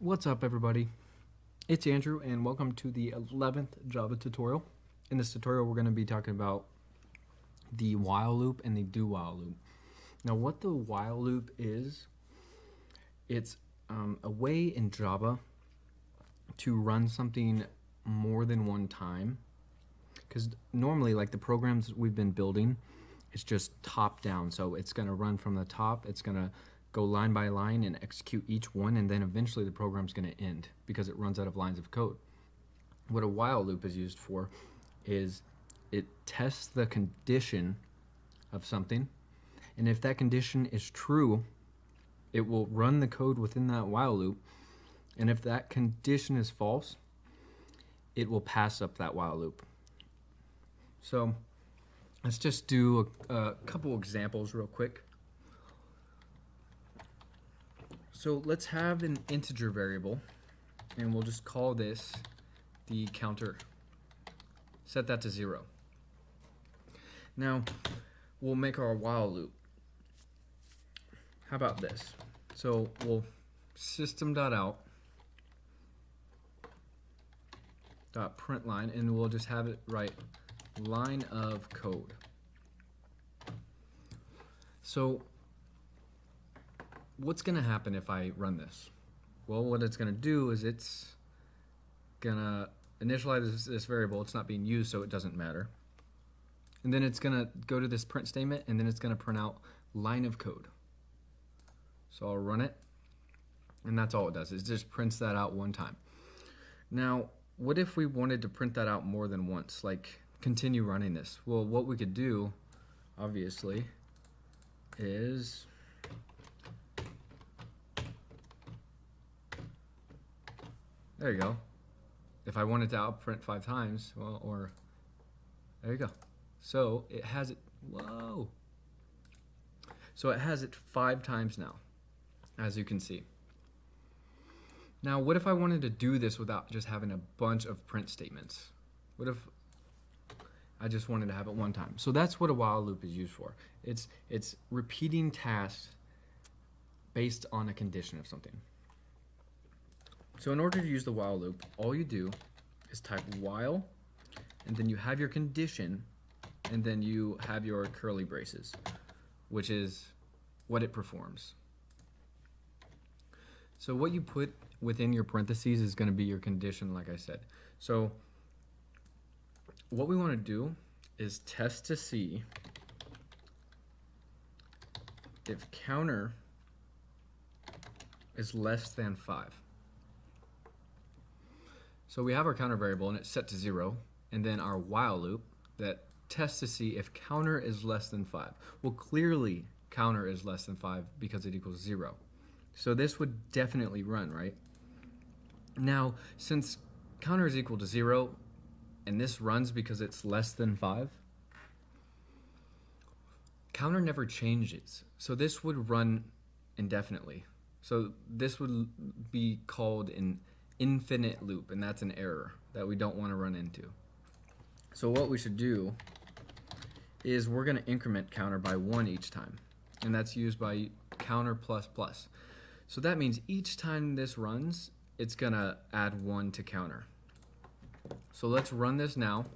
What's up, everybody? It's Andrew, and welcome to the 11th Java tutorial. In this tutorial, we're going to be talking about the while loop and the do while loop. Now, what the while loop is, it's a way in Java to run something more than one time. Because normally, like the programs we've been building, it's just top down. So it's going to run from the top, it's going to go line by line and execute each one, and then eventually the program's going to end because it runs out of lines of code. What a while loop is used for is it tests the condition of something, and if that condition is true, it will run the code within that while loop, and if that condition is false, it will pass up that while loop. So let's just do a couple examples real quick. So let's have an integer variable, and we'll just call this the counter. Set that to 0. Now, we'll make our while loop. How about this? So we'll system.out .println, and we'll just have it write line of code. So what's going to happen if I run this? Well, what it's going to do is it's going to initialize this variable. It's not being used, so it doesn't matter. And then it's going to go to this print statement, and then it's going to print out line of code. So I'll run it, and that's all it does. It just prints that out one time. Now, what if we wanted to print that out more than once, like continue running this? Well, what we could do, obviously, is there you go. If I wanted to outprint 5 times, well, or there you go. So it has it, whoa. So it has it 5 times now, as you can see. Now, what if I wanted to do this without just having a bunch of print statements? What if I just wanted to have it one time? So that's what a while loop is used for. It's repeating tasks based on a condition of something. So in order to use the while loop, all you do is type while, and then you have your condition, and then you have your curly braces, which is what it performs. So what you put within your parentheses is going to be your condition, like I said. So what we want to do is test to see if counter is less than 5. So we have our counter variable, and it's set to 0, and then our while loop that tests to see if counter is less than 5. Well, clearly counter is less than 5 because it equals 0. So this would definitely run, right? Now, since counter is equal to 0, and this runs because it's less than 5, counter never changes. So this would run indefinitely. So this would be called an infinite loop, and that's an error that we don't want to run into. So what we should do is we're going to increment counter by 1 each time, and that's used by counter plus plus. So that means each time this runs, it's going to add 1 to counter. So let's run this now,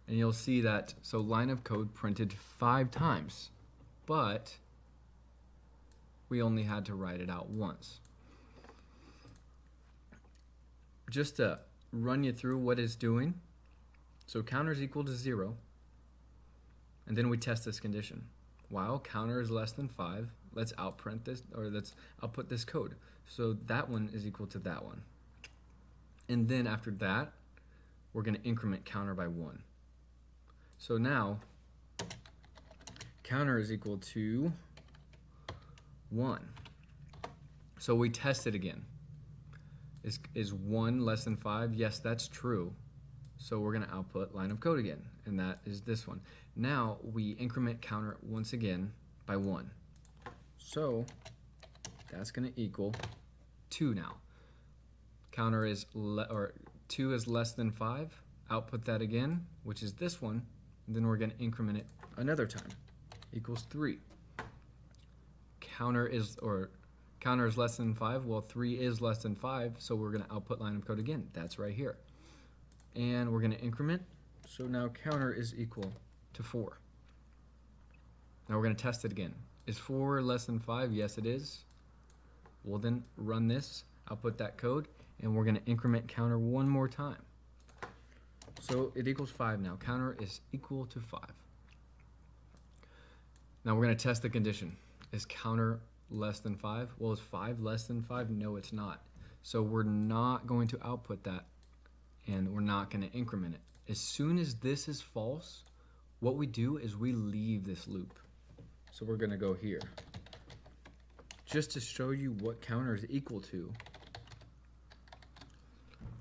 and you'll see that, so line of code printed 5 times, but we only had to write it out once. Just to run you through what it's doing, so counter is equal to 0, and then we test this condition. While counter is less than 5, let's outprint this, or let's output this code. So that one is equal to that one. And then after that, we're going to increment counter by 1. So now, counter is equal to 1. So we test it again. Is 1 less than 5? Yes, that's true. So we're going to output line of code again, and that is this one. Now we increment counter once again by 1. So that's going to equal 2 now. Counter is 2 is less than 5. Output that again, which is this one, and then we're going to increment it another time. Equals 3. Counter is, or Counter is less than 5. Well, 3 is less than 5, so we're going to output line of code again. That's right here. And we're going to increment. So now counter is equal to 4. Now we're going to test it again. Is 4 less than 5? Yes, it is. We'll then run this, output that code, and we're going to increment counter one more time. So it equals 5 now. Counter is equal to 5. Now we're going to test the condition. Is counter less than 5? Well, is 5 less than 5? No, it's not. So we're not going to output that, and we're not going to increment it. As soon as this is false, what we do is we leave this loop. So we're going to go here. Just to show you what counter is equal to,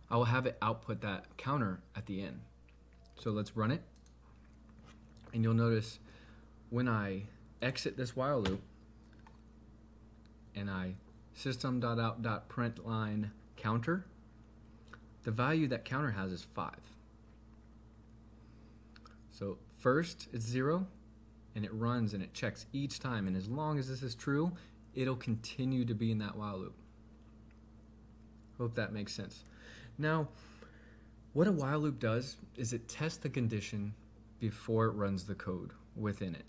I will have it output that counter at the end. So let's run it. And you'll notice when I exit this while loop and I system.out.println counter, the value that counter has is 5. So first it's 0, and it runs and it checks each time, and as long as this is true, it'll continue to be in that while loop. Hope that makes sense. Now, what a while loop does is it tests the condition before it runs the code within it.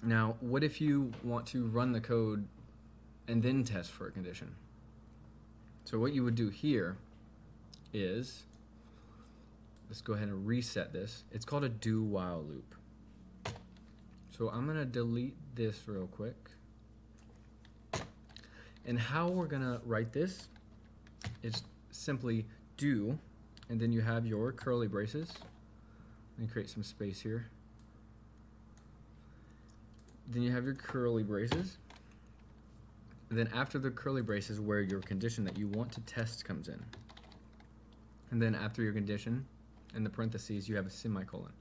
Now, what if you want to run the code and then test for a condition? So what you would do here is, let's go ahead and reset this. It's called a do while loop. So I'm going to delete this real quick. And how we're going to write this is simply do, and then you have your curly braces. Let me create some space here. Then you have your curly braces. And then after the curly braces, where your condition that you want to test comes in. And then after your condition, in the parentheses, you have a semicolon.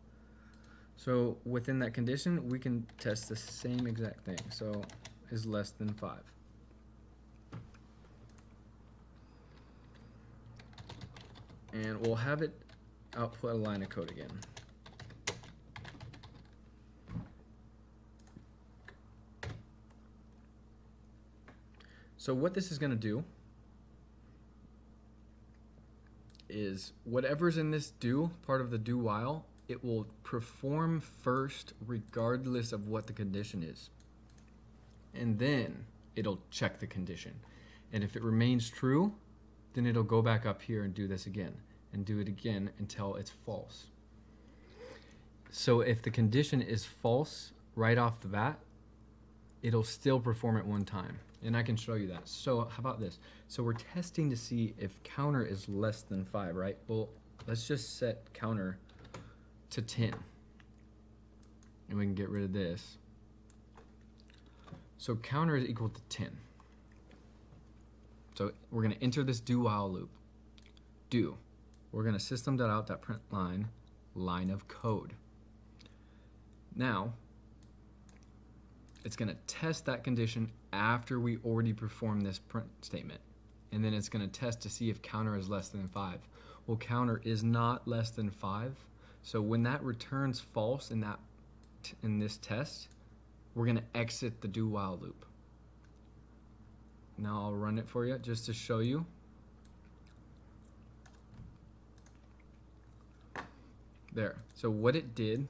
So within that condition, we can test the same exact thing. So is less than 5. And we'll have it output a line of code again. So what this is going to do is whatever's in this do, part of the do while, it will perform first regardless of what the condition is. And then it'll check the condition. And if it remains true, then it'll go back up here and do this again, and do it again until it's false. So if the condition is false right off the bat, it'll still perform it one time. And I can show you that. So how about this? So we're testing to see if counter is less than 5, right? Well, let's just set counter to 10. And we can get rid of this. So counter is equal to 10. So we're going to enter this do while loop. Do. We're going to system.out.println line of code. Now, it's going to test that condition after we already perform this print statement. And then it's going to test to see if counter is less than 5. Well, counter is not less than 5. So when that returns false in this test, we're going to exit the do while loop. Now I'll run it for you just to show you. There. So what it did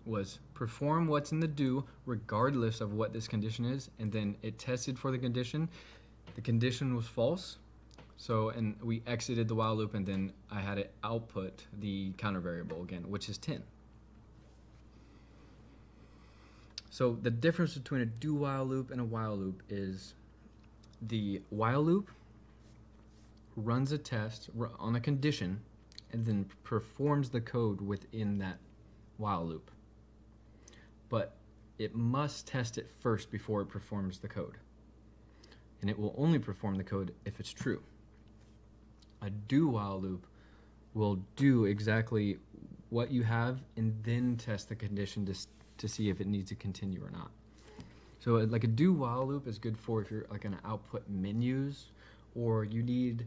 was perform what's in the do regardless of what this condition is, and then it tested for the condition. The condition was false, so and we exited the while loop, and then I had it output the counter variable again, which is 10. So the difference between a do while loop and a while loop is the while loop runs a test on a condition and then performs the code within that while loop. But it must test it first before it performs the code. And it will only perform the code if it's true. A do while loop will do exactly what you have and then test the condition to see if it needs to continue or not. So like a do while loop is good for if you're like gonna output menus, or you need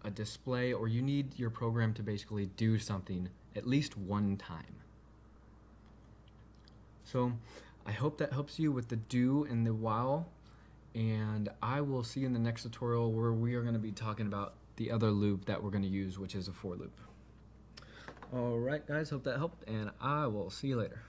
a display, or you need your program to basically do something at least one time. So I hope that helps you with the do and the while. and I will see you in the next tutorial where we are going to be talking about the other loop that we're going to use, which is a for loop. Alright guys, hope that helped, and I will see you later.